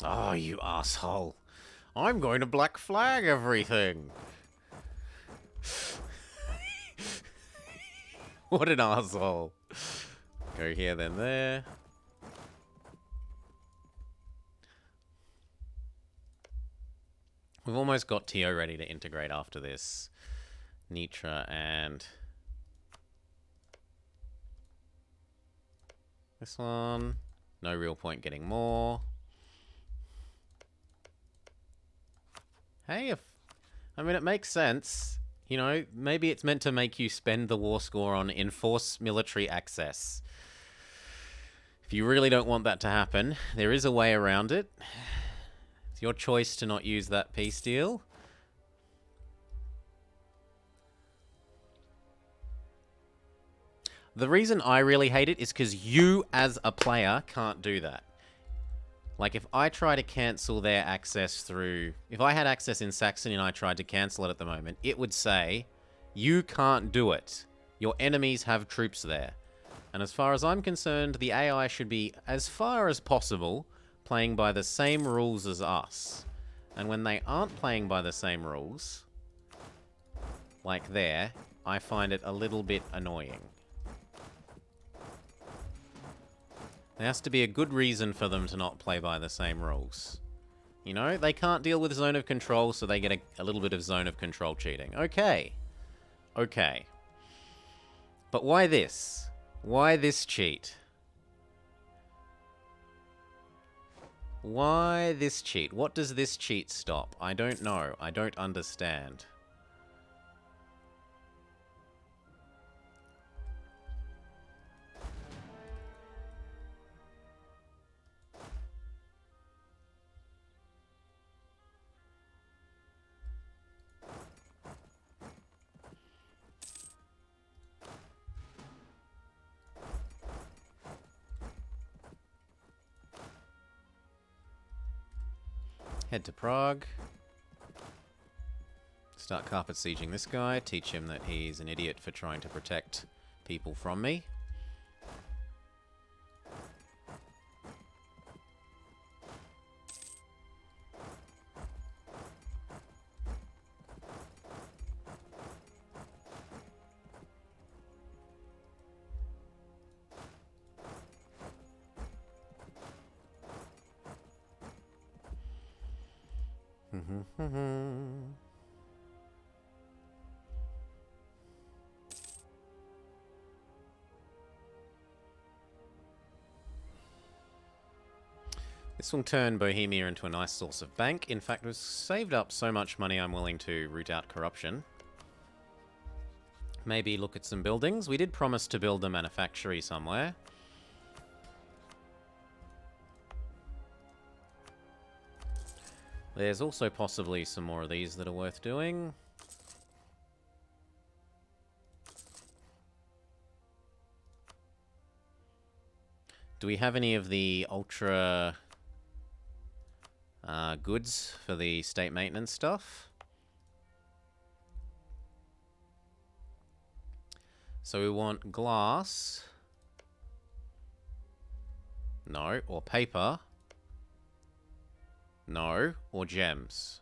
Oh, you asshole. I'm going to black flag everything. What an asshole. Go here, then there. We've almost got TO ready to integrate after this. Nitra and this one. No real point getting more. Hey, I mean, it makes sense. You know, maybe it's meant to make you spend the war score on enforce military access. If you really don't want that to happen, there is a way around it. It's your choice to not use that peace deal. The reason I really hate it is because you, as a player, can't do that. Like, if I try to cancel their access through... If I had access in Saxony and I tried to cancel it at the moment, it would say, you can't do it. Your enemies have troops there. And as far as I'm concerned, the AI should be, as far as possible, playing by the same rules as us. And when they aren't playing by the same rules, like there, I find it a little bit annoying. There has to be a good reason for them to not play by the same rules. You know, they can't deal with zone of control, so they get a little bit of zone of control cheating. Okay. Okay. But why this? Why this cheat? Why this cheat? What does this cheat stop? I don't know. I don't understand. Head to Prague. Start carpet sieging this guy. Teach him that he's an idiot for trying to protect people from me. This will turn Bohemia into a nice source of bank. In fact, we've saved up so much money I'm willing to root out corruption. Maybe look at some buildings. We did promise to build a manufactory somewhere. There's also possibly some more of these that are worth doing. Do we have any of the ultra goods for the state maintenance stuff? So we want glass. No. Or paper. No. Or gems.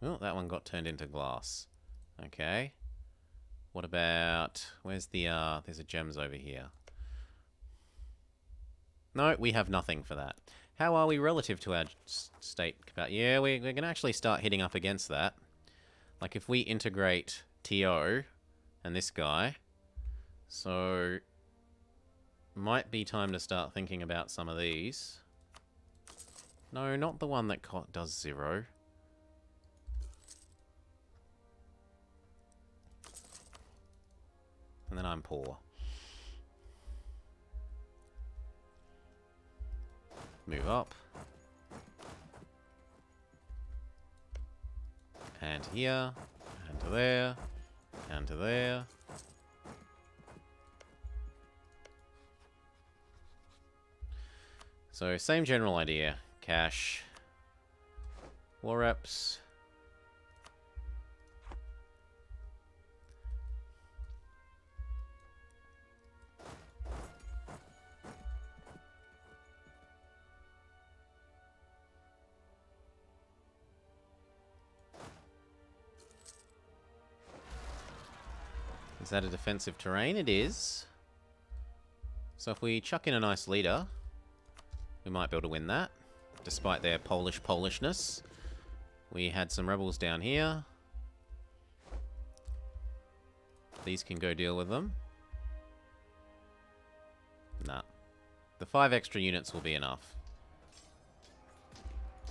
Oh, that one got turned into glass. Okay. What about... Where's the... there's a gems over here. No, we have nothing for that. How are we relative to our state? Yeah, we're going to actually start hitting up against that. Like, if we integrate TO and this guy... So... Might be time to start thinking about some of these. No, not the one that does 0. And then I'm poor. Move up. And here. And to there. And to there. So, same general idea. Cash. War reps. that a defensive terrain? It is. So if we chuck in a nice leader, we might be able to win that, despite their Polishness. We had some rebels down here. These can go deal with them. Nah. The 5 extra units will be enough.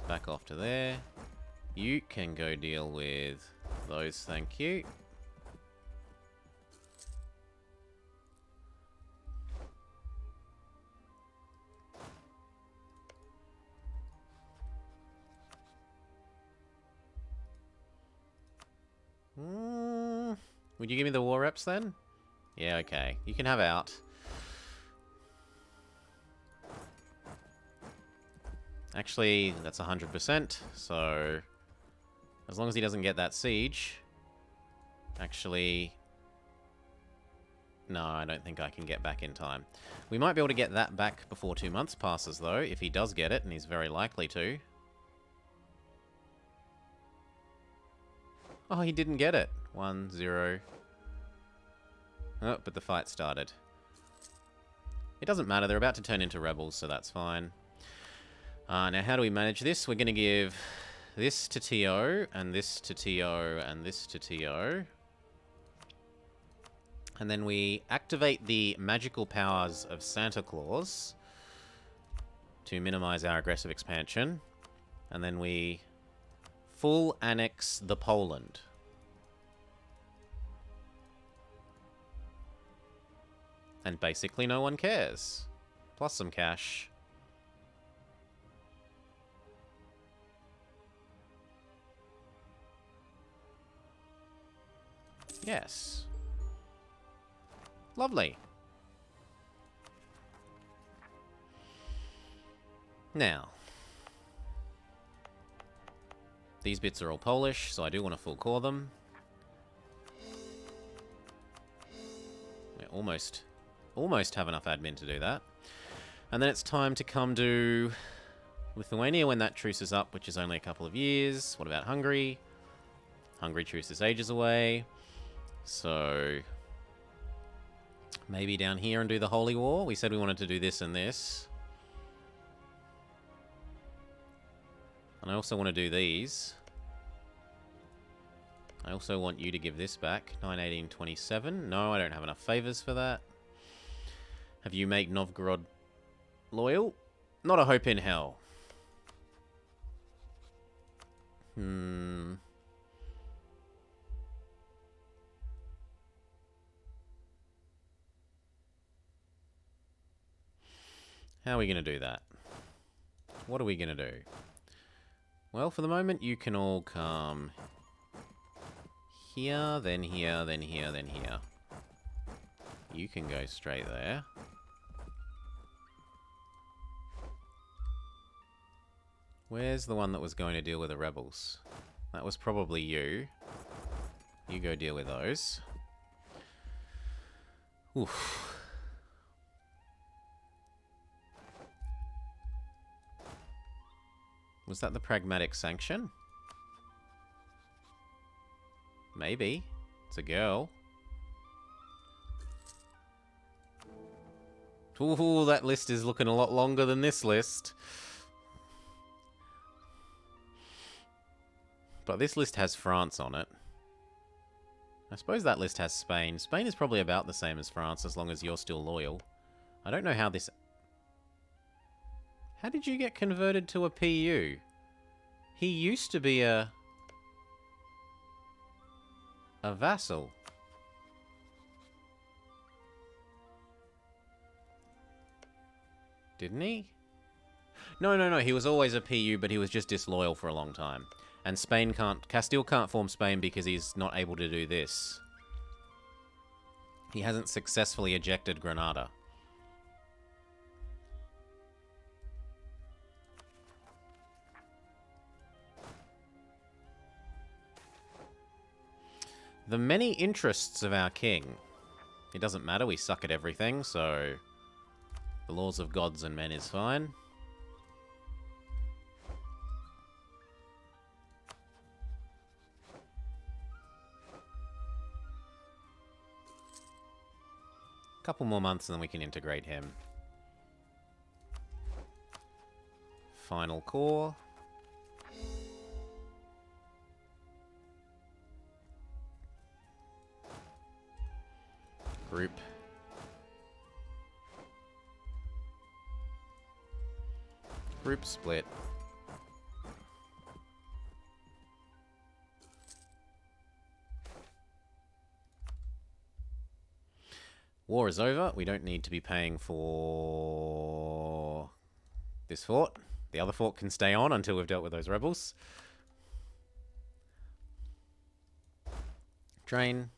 Back off to there. You can go deal with those, thank you. Would you give me the war reps then? Yeah, okay. You can have out. Actually, that's 100%, so as long as he doesn't get that siege. Actually, no, I don't think I can get back in time. We might be able to get that back before 2 months passes, though, if he does get it, and he's very likely to. Oh, he didn't get it. 1, 0. Oh, but the fight started. It doesn't matter, they're about to turn into rebels, so that's fine. Now, how do we manage this? We're going to give this to TO, and this to TO, and this to TO. And then we activate the magical powers of Santa Claus to minimize our aggressive expansion. And then we full annex the Poland. And basically no one cares. Plus some cash. Yes. Lovely. Now, these bits are all Polish, so I do want to full core them. We almost have enough admin to do that. And then it's time to come to Lithuania when that truce is up, which is only a couple of years. What about Hungary? Hungary truce is ages away. So maybe down here and do the Holy War. We said we wanted to do this and this. And I also want to do these. I also want you to give this back. 91827. No, I don't have enough favors for that. Have you made Novgorod loyal? Not a hope in hell. How are we going to do that? What are we going to do? Well, for the moment, you can all come here, then here, then here, then here. You can go straight there. Where's the one that was going to deal with the rebels? That was probably you. You go deal with those. Oof. Was that the pragmatic sanction? Maybe. It's a girl. Ooh, that list is looking a lot longer than this list. But this list has France on it. I suppose that list has Spain. Spain is probably about the same as France as long as you're still loyal. I don't know how this... How did you get converted to a PU? He used to be a vassal. Didn't he? No. He was always a PU, but he was just disloyal for a long time. And Castile can't form Spain because he's not able to do this. He hasn't successfully ejected Granada. The many interests of our king. It doesn't matter, we suck at everything, so the laws of gods and men is fine. Couple more months and then we can integrate him. Final core. Group. Group split. War is over. We don't need to be paying for this fort. The other fort can stay on until we've dealt with those rebels. Train.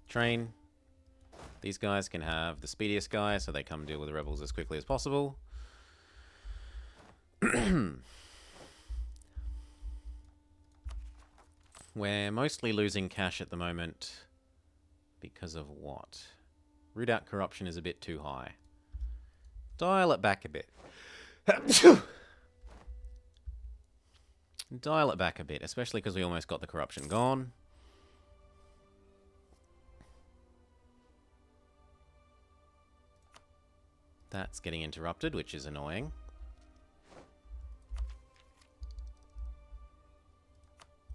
Train. These guys can have the speediest guy, so they come deal with the rebels as quickly as possible. We're mostly losing cash at the moment. Because of what? Root out corruption is a bit too high. Dial it back a bit. Dial it back a bit, especially because we almost got the corruption gone. That's getting interrupted, which is annoying.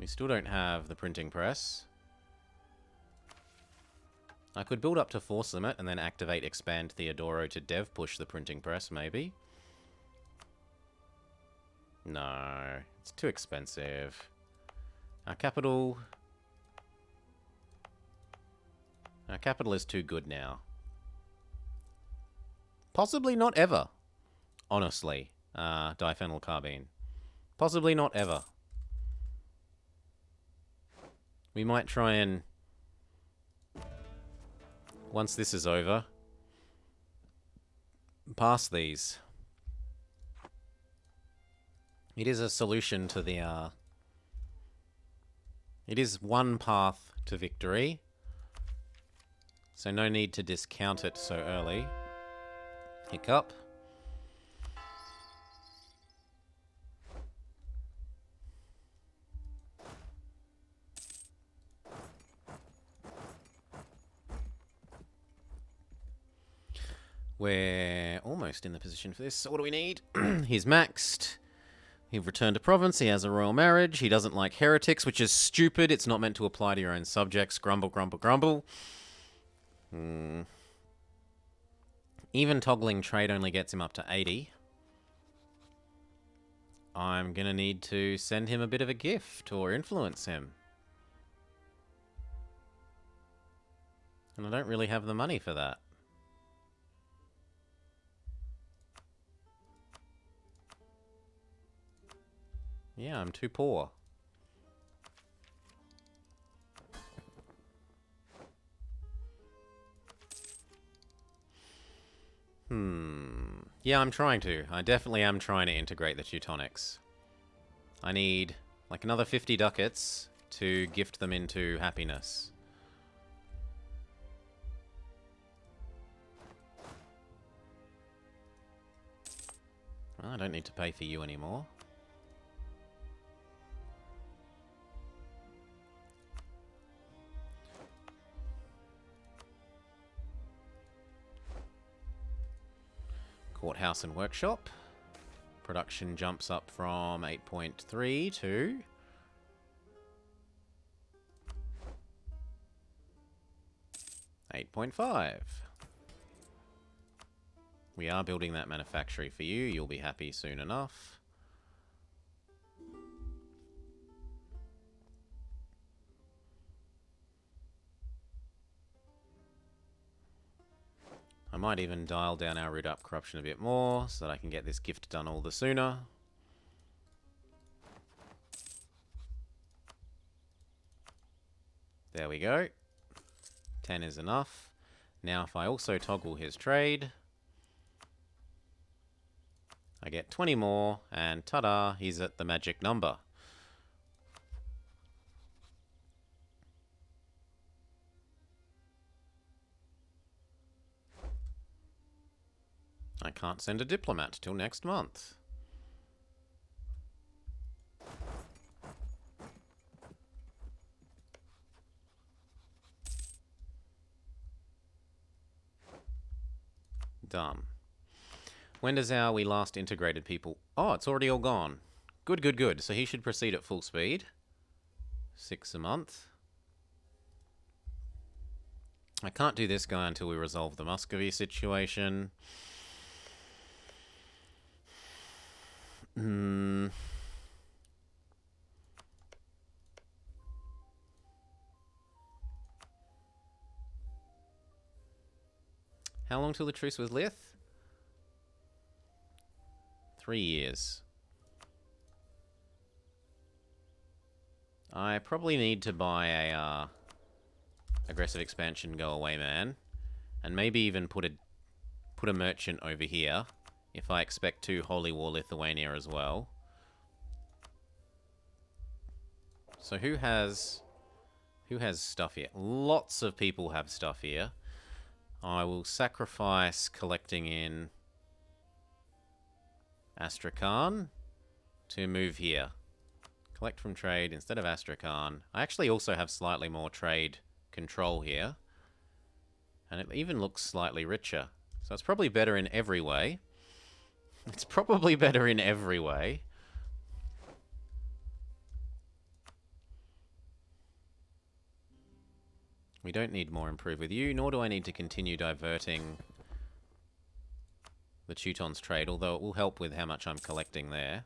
We still don't have the printing press. I could build up to force limit and then activate expand Theodoro to dev push the printing press, maybe. No, it's too expensive. Our capital is too good now. Possibly not ever, honestly, diphenyl carbine. Possibly not ever. We might try and, once this is over, pass these. It is a solution to the, it is one path to victory, so no need to discount it so early. Hiccup. We're almost in the position for this. So what do we need? He's maxed. He's returned to province. He has a royal marriage. He doesn't like heretics, which is stupid. It's not meant to apply to your own subjects. Grumble, grumble, grumble. Even toggling trade only gets him up to 80. I'm going to need to send him a bit of a gift or influence him. And I don't really have the money for that. Yeah, I'm too poor. Yeah, I'm trying to. I definitely am trying to integrate the Teutonics. I need, like, another 50 ducats to gift them into happiness. Well, I don't need to pay for you anymore. Courthouse and workshop. Production jumps up from 8.3 to 8.5. We are building that manufactory for you. You'll be happy soon enough. I might even dial down our root up corruption a bit more so that I can get this gift done all the sooner. There we go. 10 is enough. Now if I also toggle his trade, I get 20 more, and ta-da, he's at the magic number. I can't send a diplomat till next month. Done. When does our we last integrated people... Oh, it's already all gone. Good, good, good. So he should proceed at full speed. 6 a month. I can't do this guy until we resolve the Muscovy situation. How long till the truce with Lith? 3 years. I probably need to buy a aggressive expansion go away man, and maybe even put a merchant over here if I expect to Holy War Lithuania as well. So who has stuff here? Lots of people have stuff here. I will sacrifice collecting in Astrakhan to move here. Collect from trade instead of Astrakhan. I actually also have slightly more trade control here. And it even looks slightly richer. So it's probably better in every way. It's probably better in every way. We don't need more improve with you, nor do I need to continue diverting the Teutons trade, although it will help with how much I'm collecting there.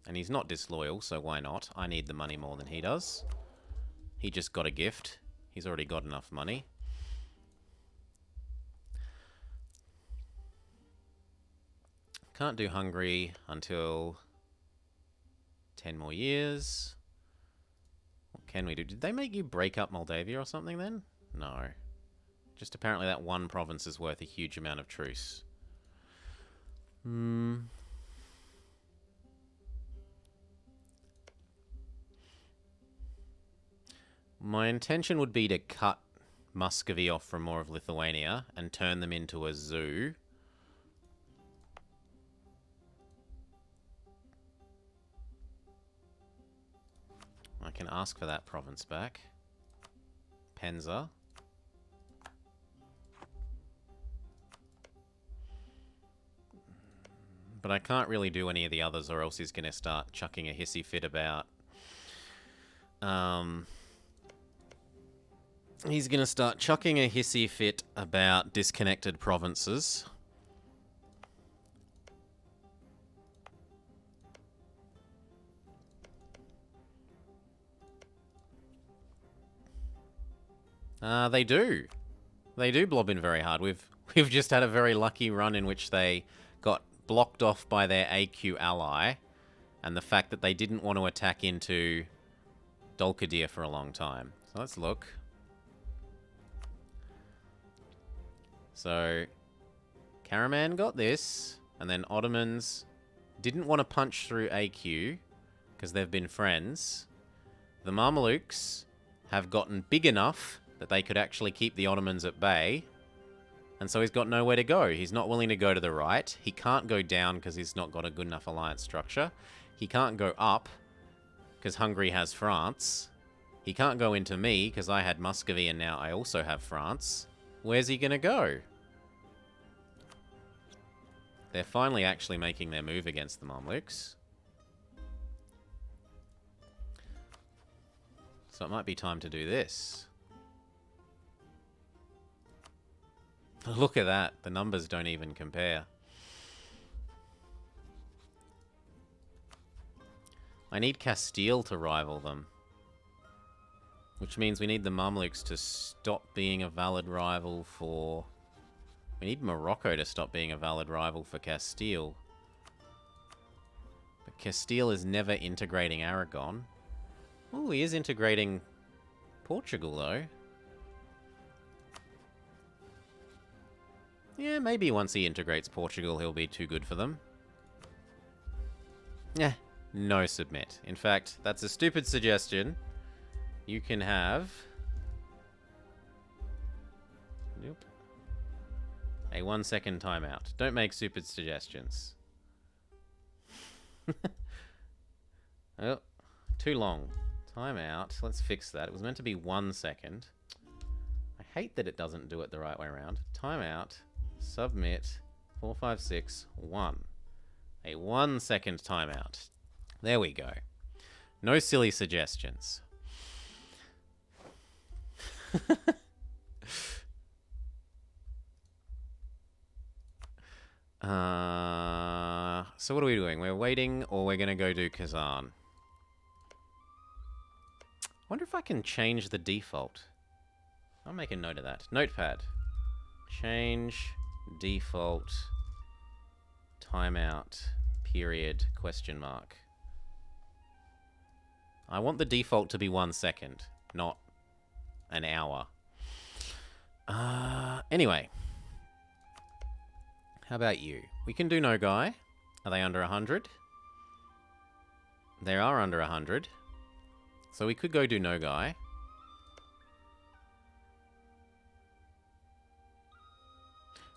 And he's not disloyal, so why not? I need the money more than he does. He just got a gift. He's already got enough money. Can't do Hungary until 10 more years. What can we do? Did they make you break up Moldavia or something then? No. Just apparently that one province is worth a huge amount of truce. My intention would be to cut Muscovy off from more of Lithuania and turn them into a zoo. I can ask for that province back. Penza. But I can't really do any of the others or else he's going to start chucking a hissy fit about... He's going to start chucking a hissy fit about disconnected provinces. They do. They do blob in very hard. We've just had a very lucky run in which they got blocked off by their AQ ally, and the fact that they didn't want to attack into Dolkadir for a long time. So let's look. So Karaman got this, and then Ottomans didn't want to punch through AQ because they've been friends. The Mamelukes have gotten big enough that they could actually keep the Ottomans at bay. And so he's got nowhere to go. He's not willing to go to the right. He can't go down because he's not got a good enough alliance structure. He can't go up because Hungary has France. He can't go into me because I had Muscovy and now I also have France. Where's he going to go? They're finally actually making their move against the Mamluks. So it might be time to do this. Look at that. The numbers don't even compare. I need Castile to rival them. Which means we need the Mamluks to stop being a valid rival for... We need Morocco to stop being a valid rival for Castile. But Castile is never integrating Aragon. Oh, he is integrating Portugal, though. Yeah, maybe once he integrates Portugal, he'll be too good for them. Yeah, no submit. In fact, that's a stupid suggestion. You can have... Nope. A 1-second timeout. Don't make stupid suggestions. Oh, too long. Timeout. Let's fix that. It was meant to be 1 second. I hate that it doesn't do it the right way around. Timeout. Submit. 4, 5, 6, 1. A 1 second timeout. There we go. No silly suggestions. So what are we doing? We're waiting, or we're going to go do Kazan? Wonder if I can change the default. I'll make a note of that. Notepad. Change default timeout period question mark. I want the default to be 1 second, not an hour. Anyway. How about you? We can do no guy. Are they under 100? They are under 100. So we could go do no guy.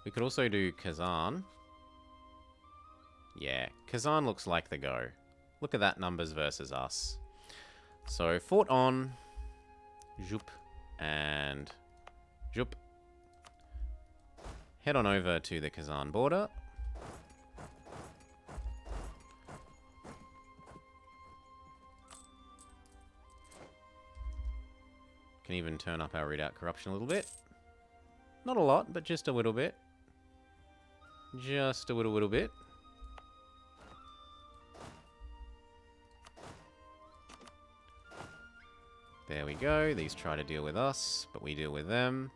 We could also do Kazan. Yeah, Kazan looks like the go. Look at that, numbers versus us. So fort on, Jup, and Jup. Head on over to the Kazan border. Can even turn up our readout corruption a little bit. Not a lot, but just a little bit. Just a little bit. There we go. These try to deal with us, but we deal with them.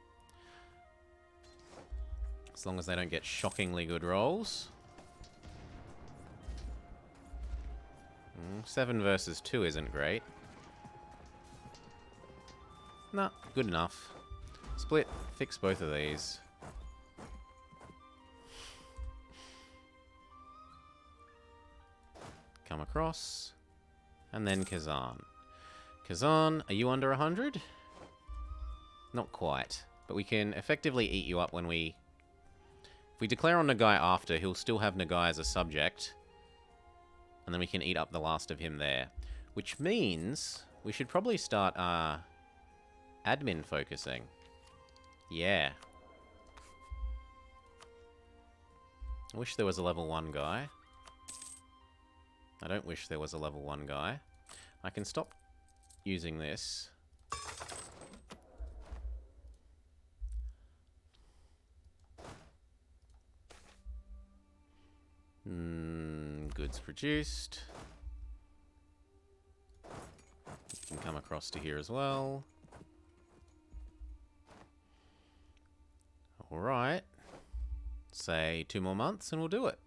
As long as they don't get shockingly good rolls. 7 versus 2 isn't great. Nah, good enough. Split, fix both of these. Come across. And then Kazan. Kazan, are you under 100? Not quite. But we can effectively eat you up when we... If we declare on Nagai after, he'll still have Nagai as a subject. And then we can eat up the last of him there. Which means we should probably start admin focusing. Yeah. I wish there was a level 1 guy. I don't wish there was a level 1 guy. I can stop using this. Goods produced. You can come across to here as well. Alright. Say 2 more months and we'll do it.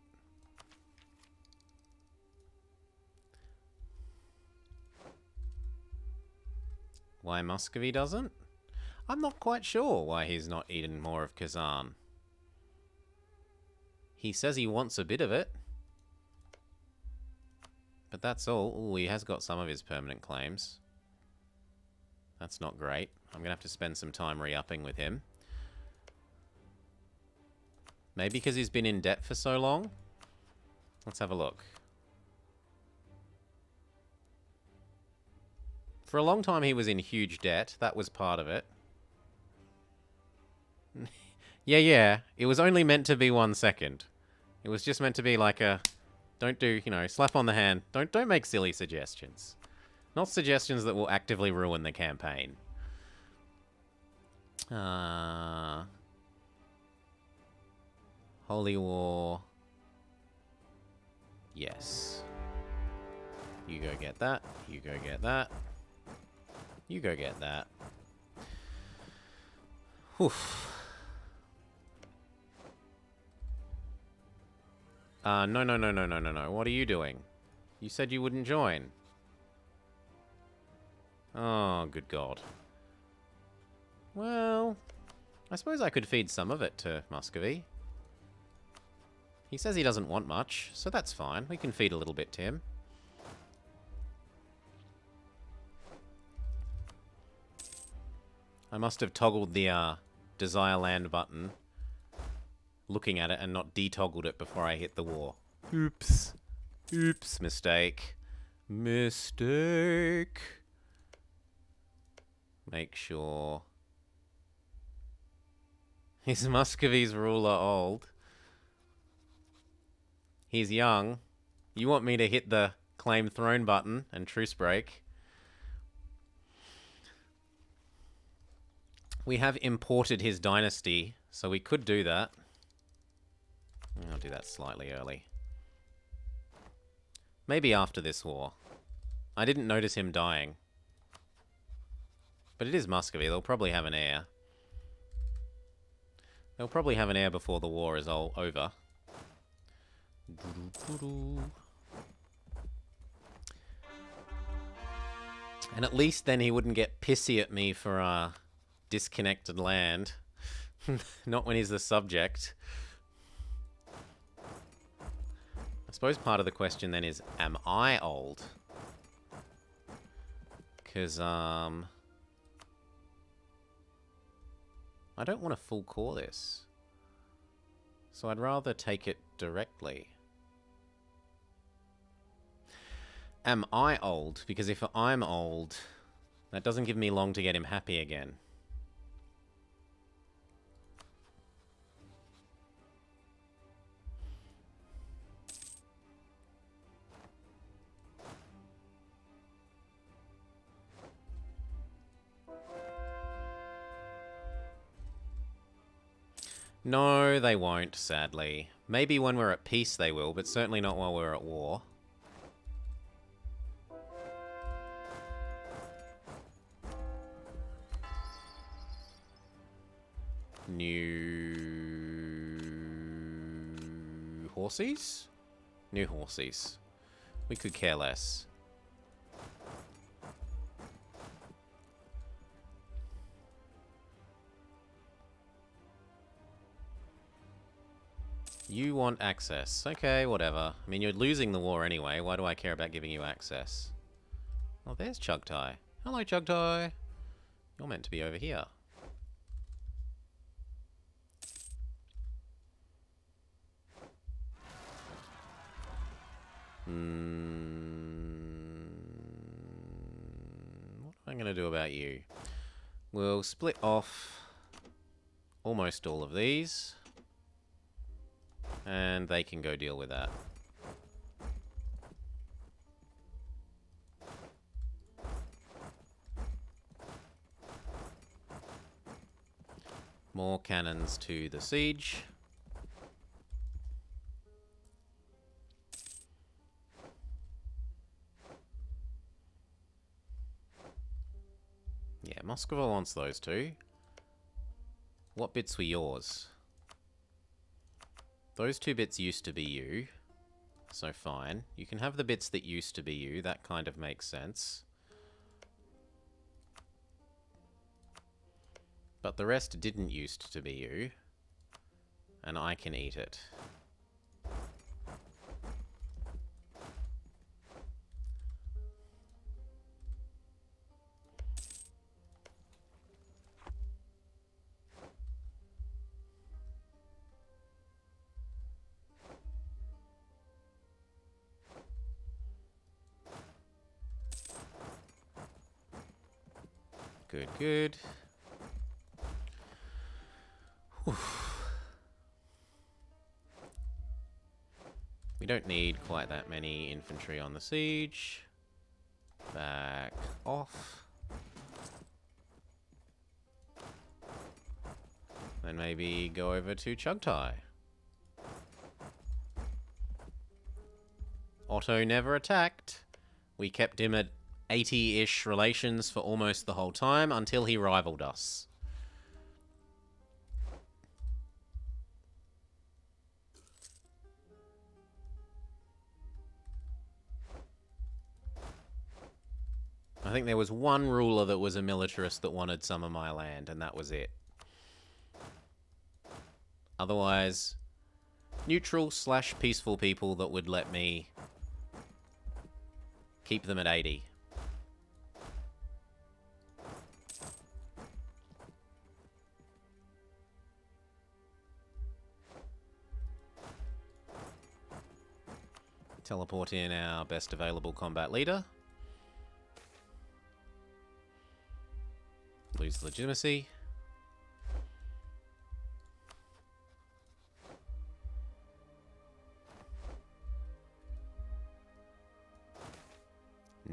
Why Muscovy doesn't? I'm not quite sure why he's not eaten more of Kazan. He says he wants a bit of it. But that's all. Ooh, he has got some of his permanent claims. That's not great. I'm going to have to spend some time re-upping with him. Maybe because he's been in debt for so long? Let's have a look. For a long time he was in huge debt. That was part of it. Yeah. It was only meant to be 1 second. It was just meant to be like a... Don't do, you know, slap on the hand. Don't make silly suggestions. Not suggestions that will actively ruin the campaign. Holy War. Yes. You go get that. You go get that. You go get that. Whew. No. What are you doing? You said you wouldn't join. Oh, good God. Well, I suppose I could feed some of it to Muscovy. He says he doesn't want much, so that's fine. We can feed a little bit to him. I must have toggled the Desire Land button, looking at it, and not detoggled it before I hit the war. Oops. Oops, mistake. Mistake. Make sure. Is Muscovy's ruler old? He's young. You want me to hit the claim throne button and truce break? We have imported his dynasty, so we could do that. I'll do that slightly early. Maybe after this war. I didn't notice him dying. But it is Muscovy. They'll probably have an heir. They'll probably have an heir before the war is all over. And at least then he wouldn't get pissy at me for disconnected land. Not when he's the subject. I suppose part of the question then is, am I old? Because, I don't want to full core this. So I'd rather take it directly. Am I old? Because if I'm old, that doesn't give me long to get him happy again. No, they won't, sadly. Maybe when we're at peace they will, but certainly not while we're at war. New horses? New horses. We could care less. You want access. Okay, whatever. I mean, you're losing the war anyway. Why do I care about giving you access? Oh, there's Chugtai. Hello, Chugtai. You're meant to be over here. What am I going to do about you? We'll split off almost all of these. And they can go deal with that. More cannons to the siege. Yeah, Moscow wants those two. What bits were yours? Those two bits used to be you, so fine. You can have the bits that used to be you, that kind of makes sense. But the rest didn't used to be you, and I can eat it. Good, good. Whew. We don't need quite that many infantry on the siege. Back off. Then maybe go over to Chugtai. Otto never attacked. We kept him at 80-ish relations for almost the whole time until he rivaled us. I think there was one ruler that was a militarist that wanted some of my land, and that was it. Otherwise, neutral / peaceful people that would let me keep them at 80. Teleport in our best available combat leader. Lose legitimacy.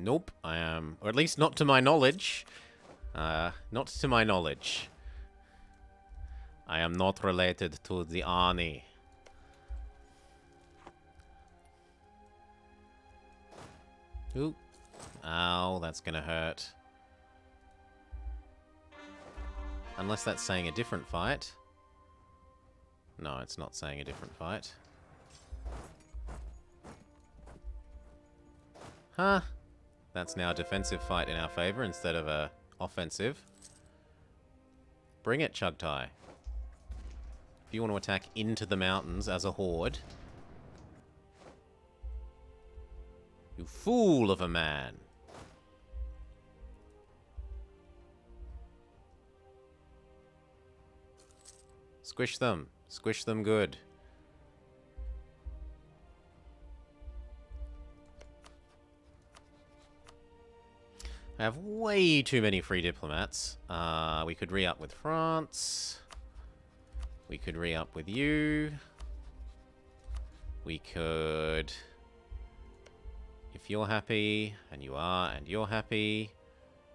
Nope, I am... Or at least not to my knowledge. Not to my knowledge. I am not related to the Arnie. Ooh. Ow, that's gonna hurt. Unless that's saying a different fight. No, it's not saying a different fight. Huh. That's now a defensive fight in our favor instead of a offensive. Bring it, Chugtai. If you want to attack into the mountains as a horde. You fool of a man. Squish them. Squish them good. I have way too many free diplomats. We could re-up with France. We could re-up with you. We could... If you're happy, and you are, and you're happy,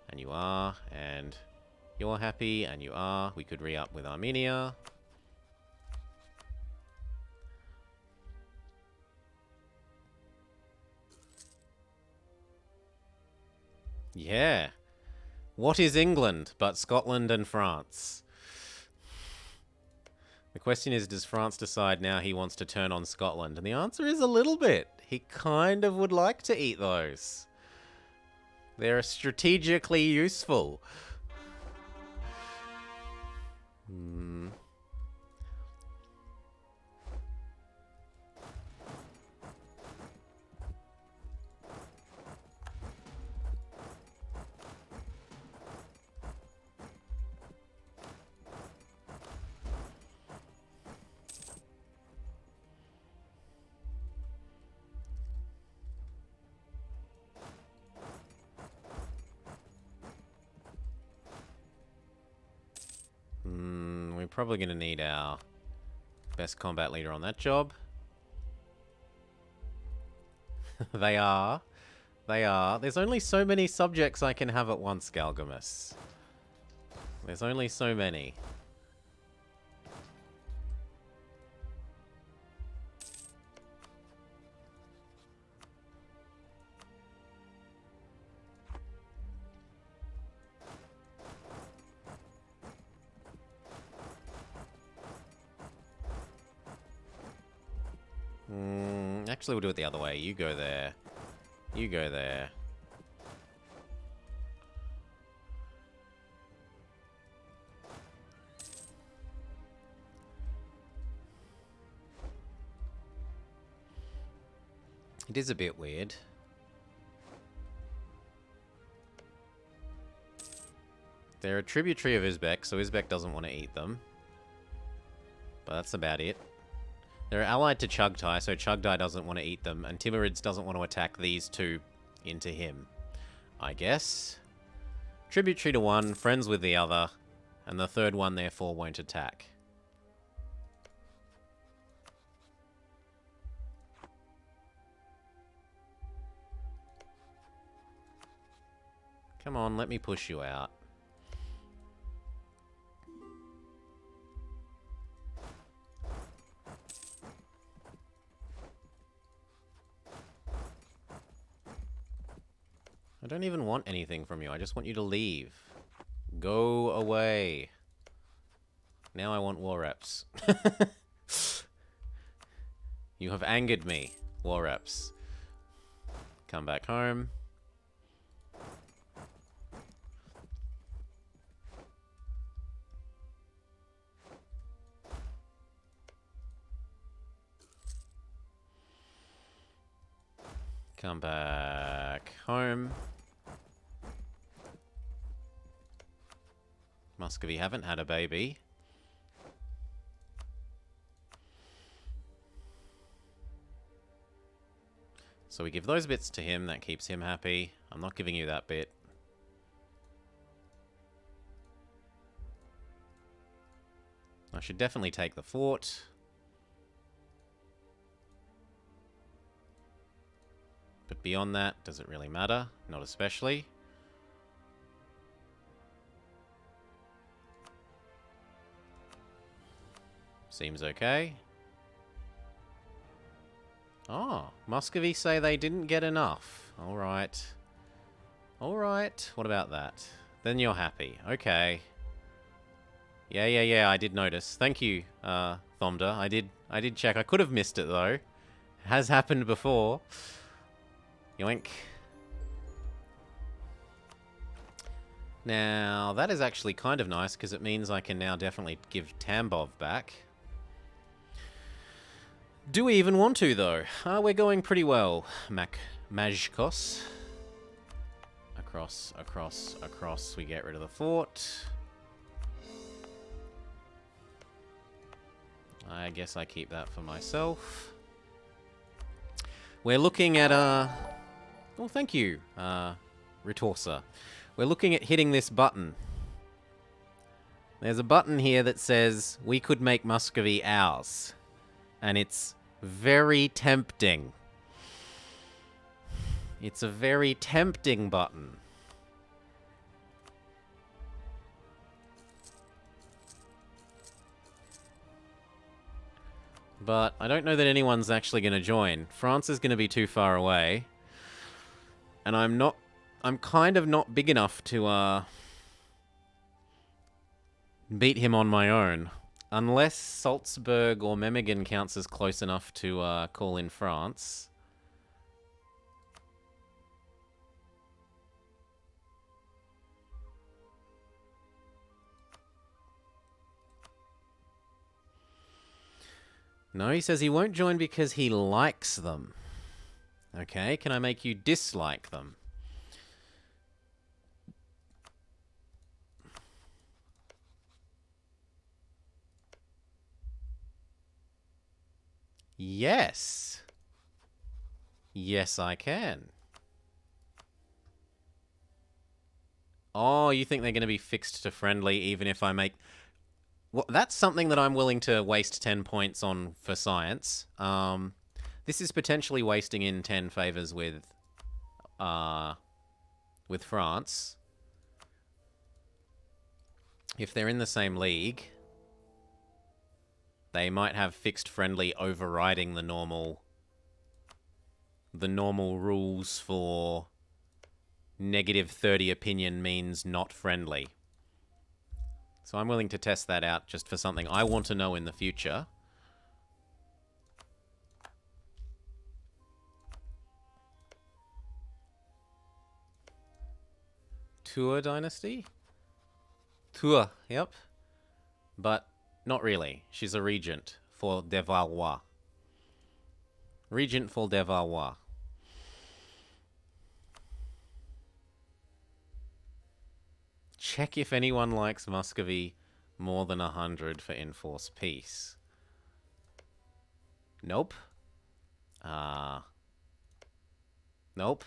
and you are, and you're happy, and you are, we could re-up with Armenia. Yeah. What is England but Scotland and France? The question is, does France decide now he wants to turn on Scotland? And the answer is a little bit. He kind of would like to eat those. They're strategically useful. We're probably going to need our best combat leader on that job. They are. They are. There's only so many subjects I can have at once, Galgamus. There's only so many. Actually, we'll do it the other way. You go there. You go there. It is a bit weird. They're a tributary of Uzbek, so Uzbek doesn't want to eat them. But that's about it. They're allied to Chugtai, so Chugtai doesn't want to eat them, and Timurids doesn't want to attack these two into him, I guess. Tributary to one, friends with the other, and the third one therefore won't attack. Come on, let me push you out. I don't even want anything from you. I just want you to leave. Go away. Now I want war reps. You have angered me, war reps. Come back home. Come back home. Muscovy haven't had a baby. So we give those bits to him, that keeps him happy. I'm not giving you that bit. I should definitely take the fort. But beyond that, does it really matter? Not especially. Seems okay. Oh, Muscovy say they didn't get enough. Alright. Alright, what about that? Then you're happy. Okay. Yeah, I did notice. Thank you, Thomda. I did check. I could have missed it, though. It has happened before. Yoink. Now, that is actually kind of nice, because it means I can now definitely give Tambov back. Do we even want to, though? We're going pretty well, Majkos. Across, we get rid of the fort. I guess I keep that for myself. We're looking at, oh, thank you, Retorsa. We're looking at hitting this button. There's a button here that says, we could make Muscovy ours. And it's very tempting. It's a very tempting button. But I don't know that anyone's actually going to join. France is going to be too far away. And I'm kind of not big enough to, beat him on my own. Unless Salzburg or Memmingen counts as close enough to, call in France. No, he says he won't join because he likes them. Okay, can I make you dislike them? Yes. Yes, I can. Oh, you think they're going to be fixed to friendly even if I make... Well, that's something that I'm willing to waste 10 points on for science. This is potentially wasting in 10 favors with France. If they're in the same league, they might have fixed friendly overriding the normal rules for -30 opinion means not friendly. So I'm willing to test that out just for something I want to know in the future. Tour Dynasty? Tour, yep. But not really. She's a regent for de Valois. Regent for de Valois. Check if anyone likes Muscovy more than 100 for enforced peace. Nope. Nope.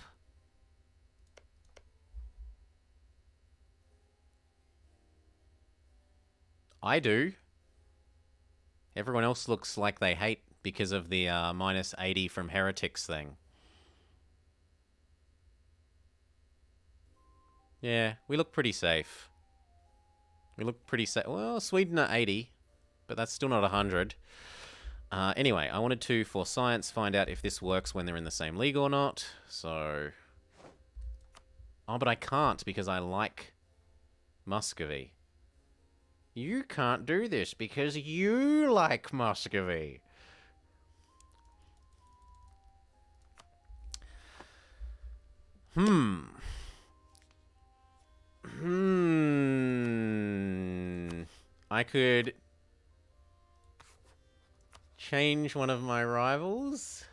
I do. Everyone else looks like they hate because of the -80 from heretics thing. Yeah, we look pretty safe. We look pretty safe. Well, Sweden are 80, but that's still not 100. Anyway, I wanted to, for science, find out if this works when they're in the same league or not. So... Oh, but I can't because I like Muscovy. You can't do this because you like Muscovy. I could change one of my rivals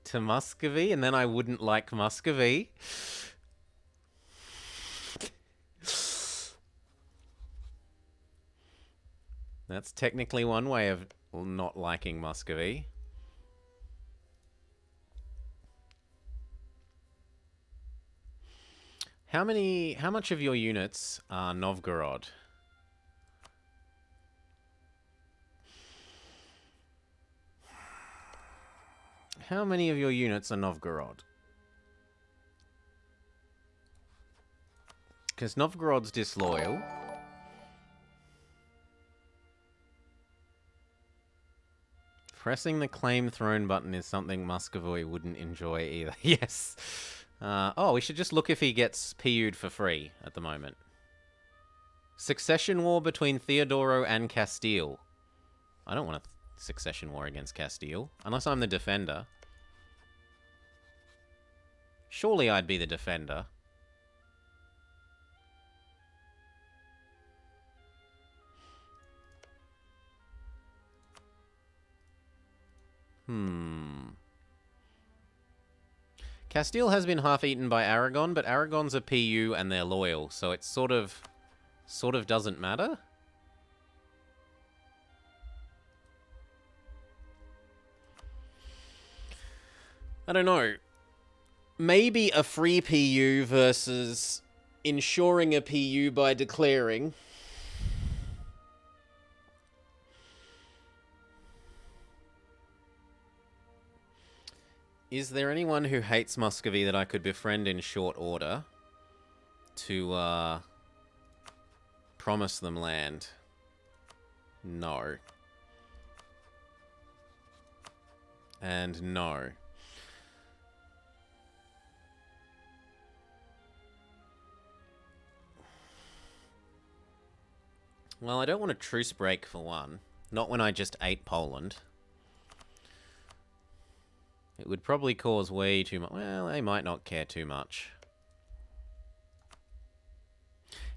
to Muscovy, and then I wouldn't like Muscovy. That's technically one way of not liking Muscovy. How much of your units are Novgorod? How many of your units are Novgorod? Because Novgorod's disloyal. Pressing the claim throne button is something Muscovy wouldn't enjoy either. Yes. Oh, we should just look if he gets PU'd for free at the moment. Succession war between Theodoro and Castile. I don't want a succession war against Castile. Unless I'm the defender. Surely I'd be the defender. Castile has been half-eaten by Aragon, but Aragon's a PU and they're loyal, so it sort of doesn't matter. I don't know. Maybe a free PU versus ensuring a PU by declaring. Is there anyone who hates Muscovy that I could befriend in short order to promise them land? No. And no. Well, I don't want a truce break for one. Not when I just ate Poland. It would probably cause way too much. Well, they might not care too much.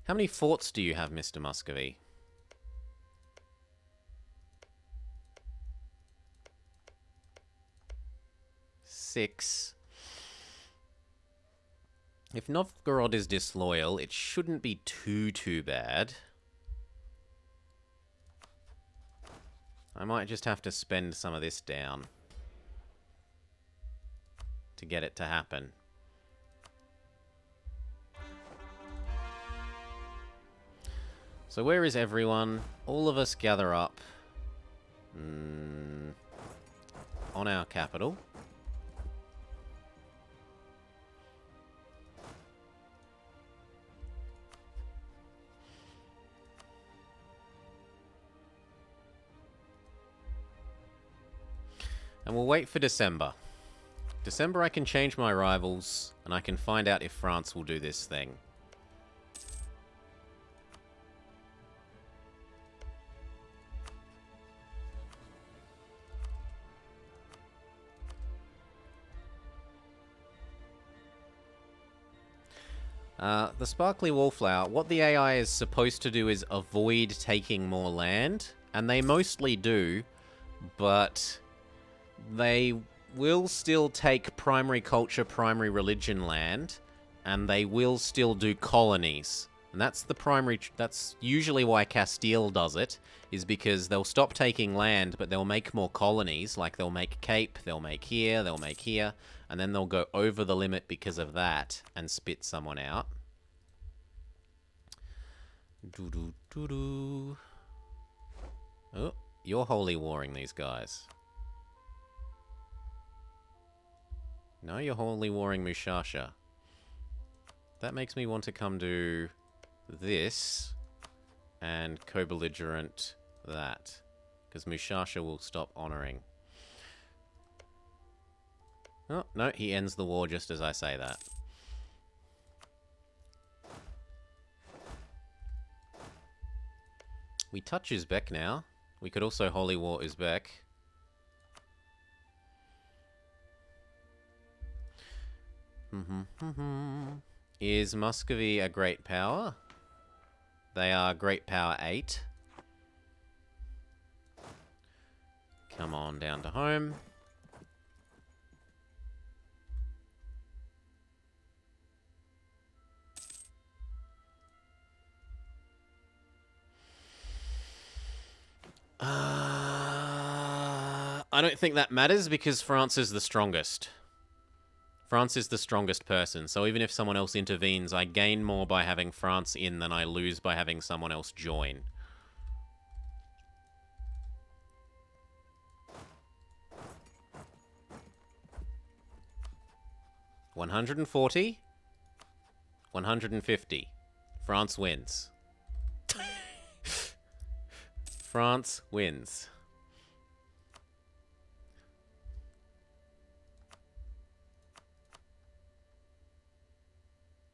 How many forts do you have, Mr. Muscovy? 6. If Novgorod is disloyal, it shouldn't be too bad. I might just have to spend some of this down to get it to happen. So where is everyone? All of us gather up on our capital. And we'll wait for December. December I can change my rivals, and I can find out if France will do this thing. The Sparkly Wallflower, what the AI is supposed to do is avoid taking more land, and they mostly do, but they will still take primary culture, primary religion land, and they will still do colonies. And that's the primary, that's usually why Castile does it, is because they'll stop taking land, but they'll make more colonies, like they'll make Cape, they'll make here, and then they'll go over the limit because of that, and spit someone out. Oh, you're holy warring these guys. No, you're holy warring Mushasha. That makes me want to come do this and co-belligerent that, because Mushasha will stop honoring. Oh, no, he ends the war just as I say that. We touch Uzbek now. We could also holy war Uzbek. Is Muscovy a great power? They are great power 8. Come on down to home. I don't think that matters because France is the strongest. France is the strongest person, so even if someone else intervenes, I gain more by having France in than I lose by having someone else join. $140, $150, France wins. France wins.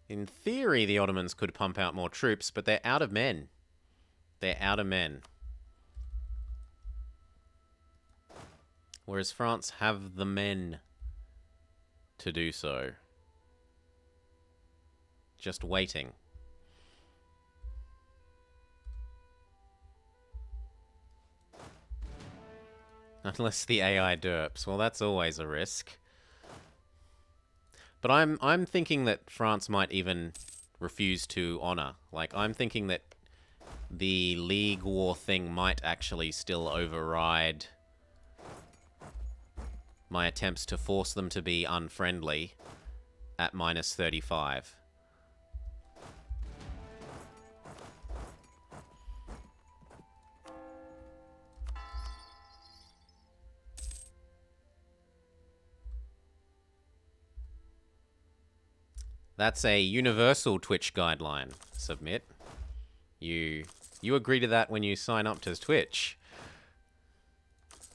In theory, the Ottomans could pump out more troops, but they're out of men. They're out of men. Whereas France have the men to do so. Just waiting. Unless the AI derps. Well, that's always a risk. But I'm thinking that France might even refuse to honor. Like, I'm thinking that the League War thing might actually still override my attempts to force them to be unfriendly at minus 35. That's a universal Twitch guideline. Submit. You agree to that when you sign up to Twitch.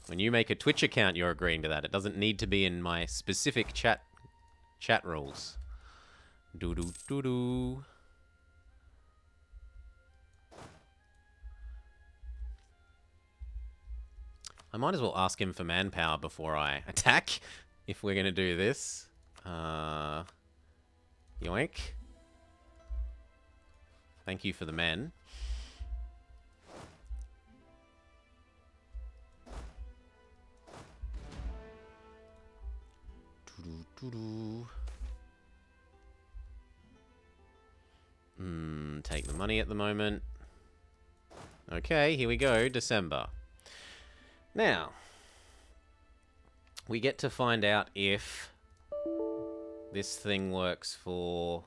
When you make a Twitch account, you're agreeing to that. It doesn't need to be in my specific chat rules. Doo-doo-doo-doo. I might as well ask him for manpower before I attack, if we're going to do this. Yoink. Thank you for the men. Take the money at the moment. Okay, here we go, December. Now, we get to find out if this thing works for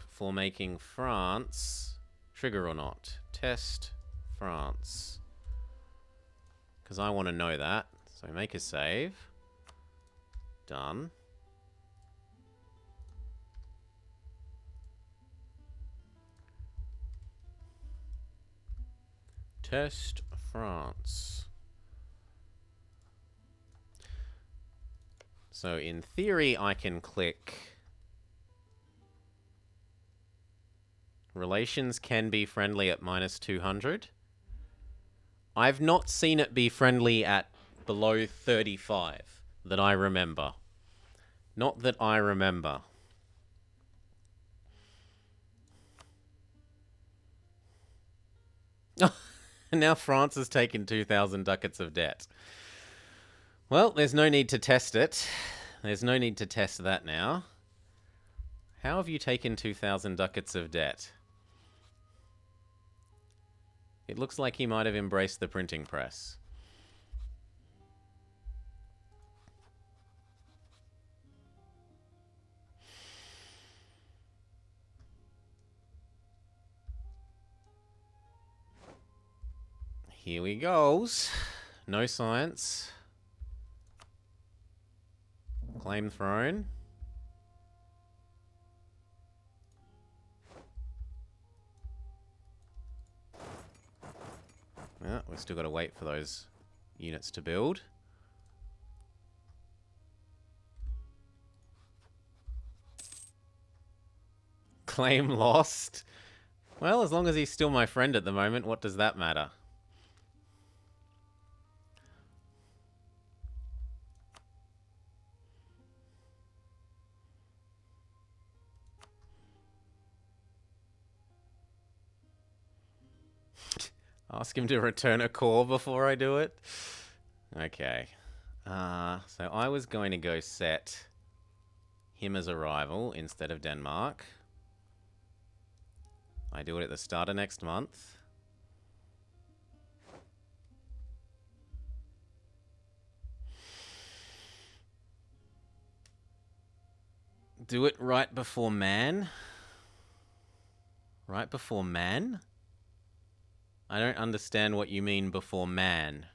for making France trigger or not. Test France. Because I want to know that. So make a save. Done. Test France. So in theory, I can click relations can be friendly at minus 200. I've not seen it be friendly at below 35 that I remember. Not that I remember. And now France has taken 2,000 ducats of debt. Well, there's no need to test it. There's no need to test that now. How have you taken 2,000 ducats of debt? It looks like he might have embraced the printing press. Here we goes. No science. Claim throne. Yeah, we've still got to wait for those units to build. Claim lost. Well, as long as he's still my friend at the moment, what does that matter? Ask him to return a call before I do it. Okay. So I was going to go set him as a rival instead of Denmark. I do it at the start of next month. Do it right before Man? Right before Man? I don't understand what you mean before Man.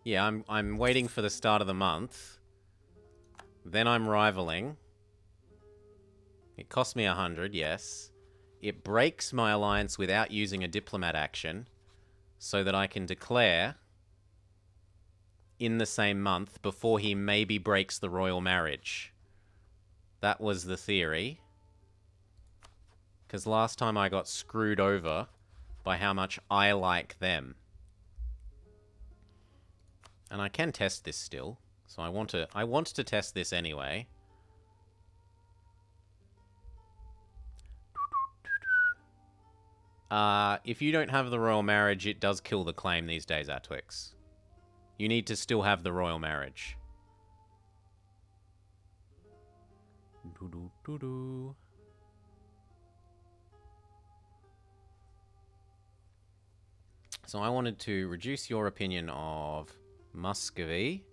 Yeah, I'm waiting for the start of the month. Then I'm rivaling. It cost me 100, yes. It breaks my alliance without using a diplomat action, so that I can declare in the same month before he maybe breaks the royal marriage. That was the theory. Because last time I got screwed over by how much I like them. And I can test this still. So I want to test this anyway. If you don't have the royal marriage, it does kill the claim these days, Atwix. You need to still have the royal marriage. So I wanted to reduce your opinion of Muscovy.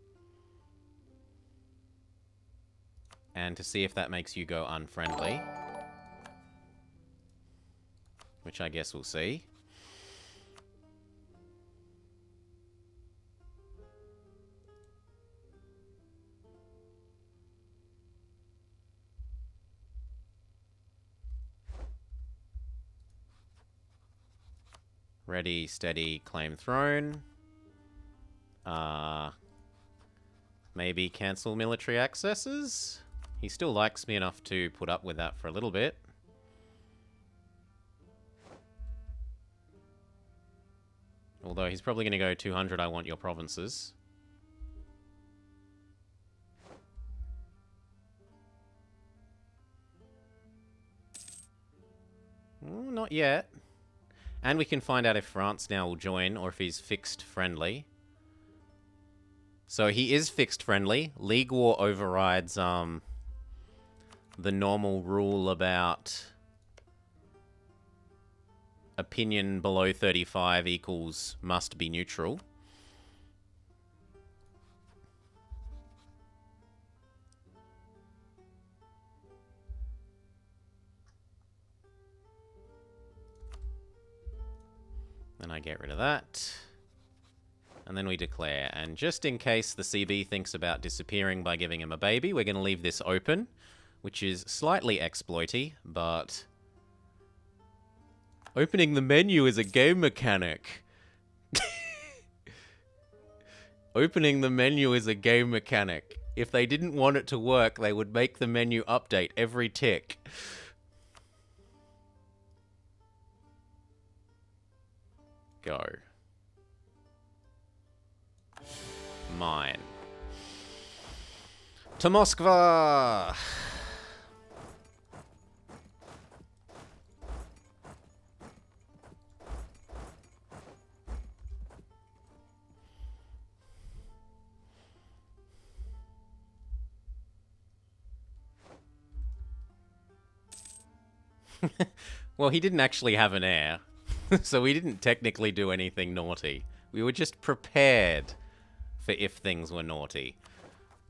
And to see if that makes you go unfriendly. Which I guess we'll see. Ready, steady, claim throne. Maybe cancel military accesses? He still likes me enough to put up with that for a little bit. Although he's probably going to go 200, I want your provinces. Not yet. And we can find out if France now will join, or if he's fixed friendly. So he is fixed friendly. League War overrides the normal rule about opinion below 35 equals must be neutral. Then I get rid of that. And then we declare. And just in case the CB thinks about disappearing by giving him a baby, we're going to leave this open, which is slightly exploity, but opening the menu is a game mechanic. Opening the menu is a game mechanic. If they didn't want it to work, they would make the menu update every tick. Go. Mine. To Moskva! Well, he didn't actually have an heir, so we didn't technically do anything naughty. We were just prepared for if things were naughty.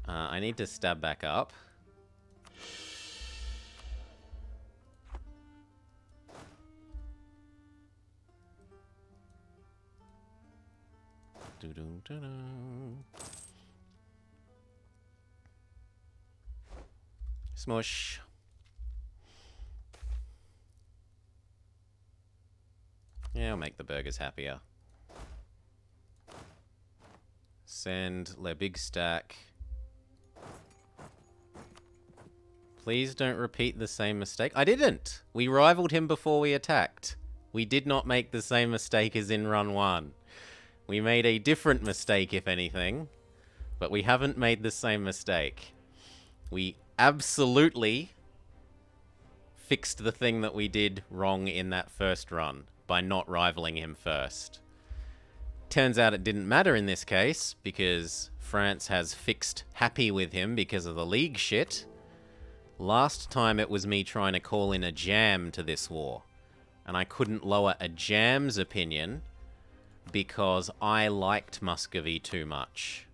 I need to stab back up. Smush. Yeah, I'll make the burgers happier. Send Le Big Stack. Please don't repeat the same mistake. I didn't! We rivaled him before we attacked. We did not make the same mistake as in run 1. We made a different mistake, if anything. But we haven't made the same mistake. We absolutely fixed the thing that we did wrong in that first run by not rivaling him first. Turns out it didn't matter in this case, because France has fixed happy with him because of the League shit. Last time it was me trying to call in a jam to this war, and I couldn't lower a jam's opinion because I liked Muscovy too much.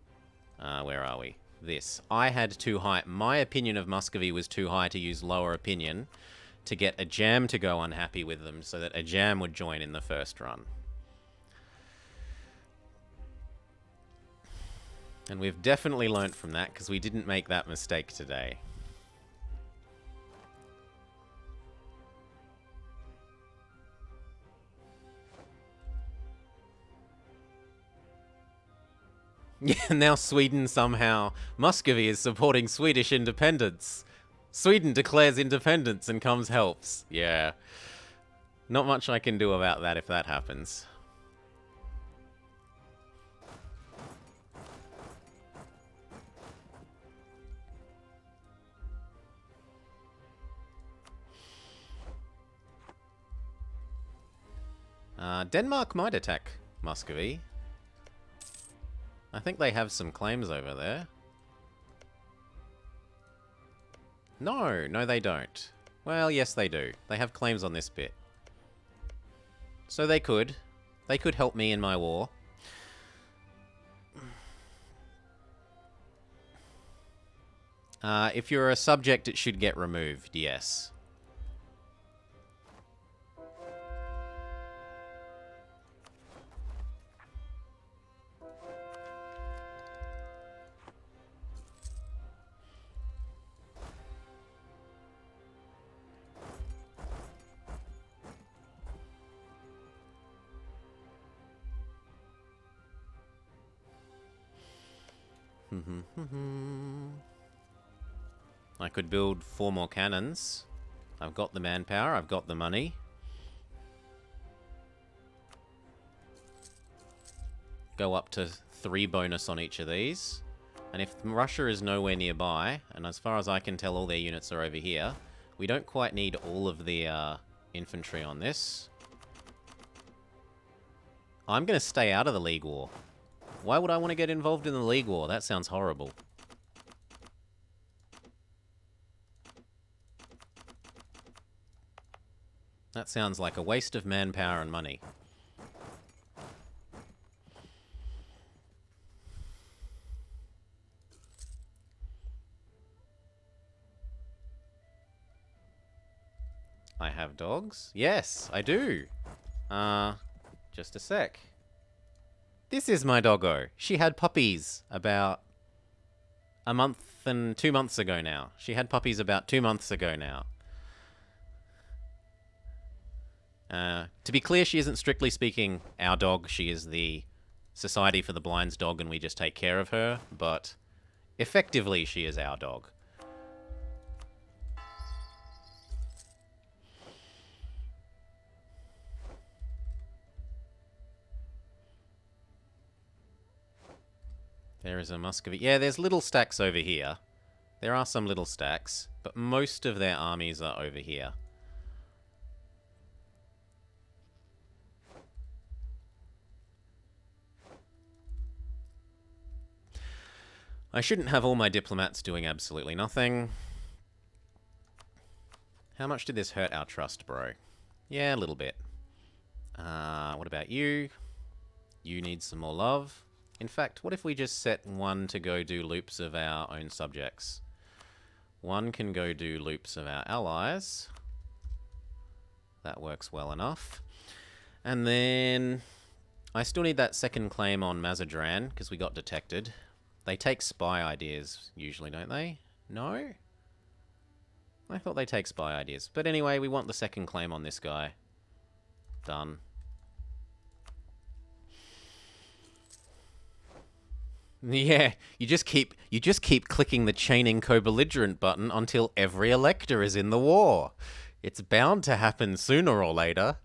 Where are we? This. I had too high. My opinion of Muscovy was too high to use lower opinion to get a jam to go unhappy with them so that a jam would join in the first run. And we've definitely learnt from that, because we didn't make that mistake today. Yeah, now Sweden somehow... Muscovy is supporting Swedish independence. Sweden declares independence and comes helps. Yeah. Not much I can do about that if that happens. Denmark might attack Muscovy. I think they have some claims over there. No, they don't. Well, yes, they do. They have claims on this bit. So they could. They could help me in my war. If you're a subject, it should get removed, yes. I could build 4 more cannons. I've got the manpower, I've got the money. Go up to 3 bonus on each of these. And if Russia is nowhere nearby, and as far as I can tell all their units are over here, we don't quite need all of the infantry on this. I'm going to stay out of the League War. Why would I want to get involved in the League War? That sounds horrible. That sounds like a waste of manpower and money. I have dogs? Yes, I do. Just a sec. This is my doggo. She had puppies about a month and 2 months ago now. She had puppies about 2 months ago now. To be clear, she isn't strictly speaking our dog. She is the Society for the Blind's dog, and we just take care of her. But effectively, she is our dog. There is a Muscovy. Yeah, there's little stacks over here. There are some little stacks, but most of their armies are over here. I shouldn't have all my diplomats doing absolutely nothing. How much did this hurt our trust, bro? Yeah, a little bit. What about you? You need some more love. In fact, what if we just set 1 to go do loops of our own subjects? 1 can go do loops of our allies. That works well enough. And then I still need that second claim on Mazadran, because we got detected. They take spy ideas usually, don't they? No? I thought they take spy ideas. But anyway, we want the second claim on this guy. Done. Yeah, you just keep clicking the chaining co-belligerent button until every elector is in the war. It's bound to happen sooner or later.